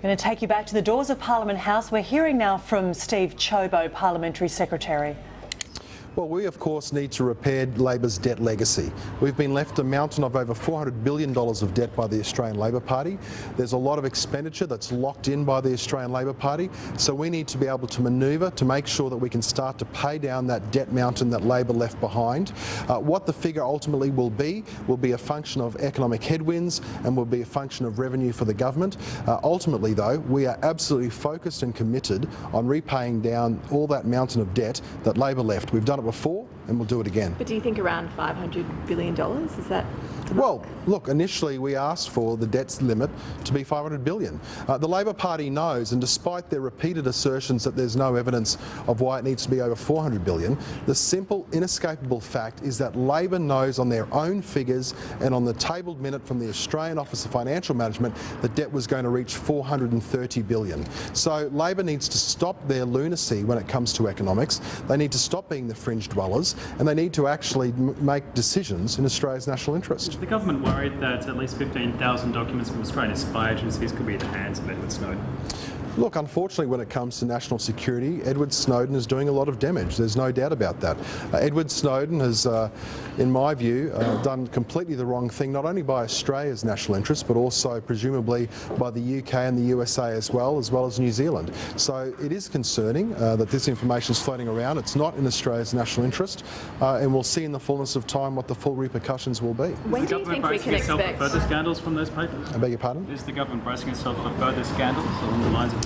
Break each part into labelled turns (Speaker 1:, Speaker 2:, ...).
Speaker 1: Going to take you back to the doors of Parliament House. We're hearing now from Steve Ciobo, Parliamentary Secretary.
Speaker 2: Well, we of course need to repair Labor's debt legacy. We've been left a mountain of over $400 billion of debt by the Australian Labor Party. There's a lot of expenditure that's locked in by the Australian Labor Party, so we need to be able to manoeuvre to make sure that we can start to pay down that debt mountain that Labor left behind. What the figure ultimately will be a function of economic headwinds and will be a function of revenue for the government. Ultimately though, we are absolutely focused and committed on repaying down all that mountain of debt that Labor left. We've done it before and we'll do it again.
Speaker 3: But do you think around $500 billion, is that?
Speaker 2: Well, look, initially we asked for the debts limit to be $500 billion. The Labor Party knows, and despite their repeated assertions that there's no evidence of why it needs to be over $400 billion, the simple, inescapable fact is that Labor knows on their own figures and on the tabled minute from the Australian Office of Financial Management that debt was going to reach $430 billion. So Labor needs to stop their lunacy when it comes to economics. They need to stop being the fringe dwellers, and they need to actually make decisions in Australia's national interest.
Speaker 4: Is the government worried that at least 15,000 documents from Australian spy agencies could be in the hands of Edward Snowden?
Speaker 2: Look, unfortunately, when it comes to national security, Edward Snowden is doing a lot of damage. There's no doubt about that. Edward Snowden has, in my view, done completely the wrong thing, not only by Australia's national interests, but also presumably by the UK and the USA as well as New Zealand. So it is concerning that this information is floating around. It's not in Australia's national interest, and we'll see in the fullness of time what the full repercussions will be.
Speaker 3: When do you think we can expect
Speaker 4: further scandals from those papers?
Speaker 2: I beg your pardon?
Speaker 4: Is the government bracing itself for further scandals along the lines of Indonesia?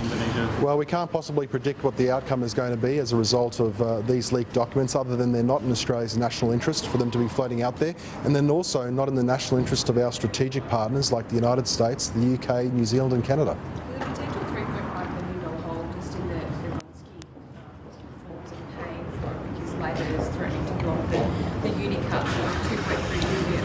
Speaker 2: Well, we can't possibly predict what the outcome is going to be as a result of these leaked documents, other than they're not in Australia's national interest for them to be floating out there, and then also not in the national interest of our strategic partners like the United States, the UK, New Zealand and Canada.
Speaker 5: The potential $3.5 billion hole just in the Ronski reforms and paying for it, because Labor is threatening to block the uni cuts of $2.3 billion.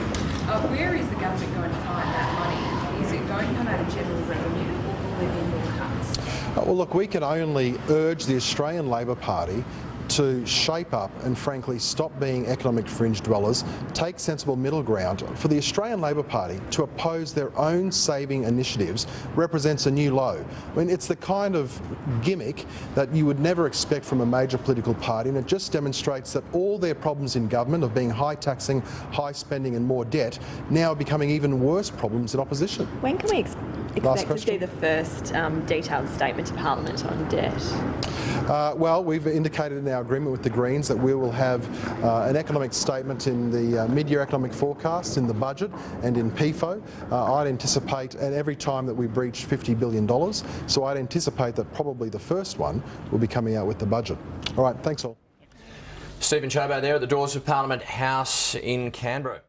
Speaker 5: Where is the government going to find that money? Is it going to come out of general revenue or will there be more cuts?
Speaker 2: Well, look, we can only urge the Australian Labor Party to shape up and frankly stop being economic fringe dwellers, take sensible middle ground. For the Australian Labor Party to oppose their own saving initiatives represents a new low. I mean, it's the kind of gimmick that you would never expect from a major political party, and it just demonstrates that all their problems in government of being high taxing, high spending and more debt now are becoming even worse problems in opposition.
Speaker 3: When can we expect to see the first detailed statement to Parliament on debt?
Speaker 2: Well, we've indicated in our agreement with the Greens that we will have an economic statement in the mid-year economic forecast, in the budget and in PFO. I'd anticipate, and every time that we breach $50 billion, so I'd anticipate that probably the first one will be coming out with the budget. All right, thanks all.
Speaker 6: Steven Ciobo there at the doors of Parliament House in Canberra.